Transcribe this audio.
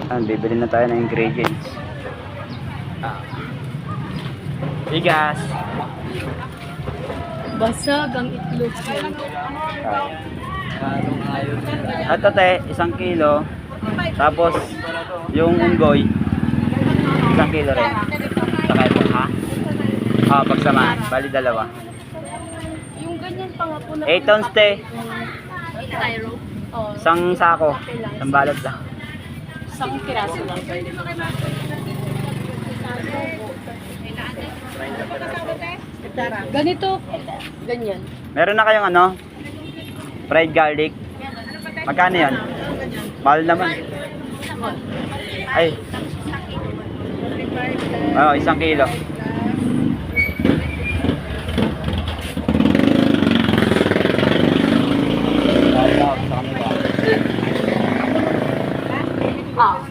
Bibili na tayo ng ingredients. Bigas. Basag ang itlog. At te, 1 kilo. Tapos, yung unggoy, 1 kilo rin. Saka ito, ha? Pagsamahan. Bali 2. Yung ganyan pa nga po na 8 ounce, te. Cairo. Oh, 1 sako. 1 balot lang. 10 piraso lang. Ganito, ganyan. Meron na kayong ano? Fried garlic. Magkano yan? Mahal naman. Ay. 1 kilo. Ah.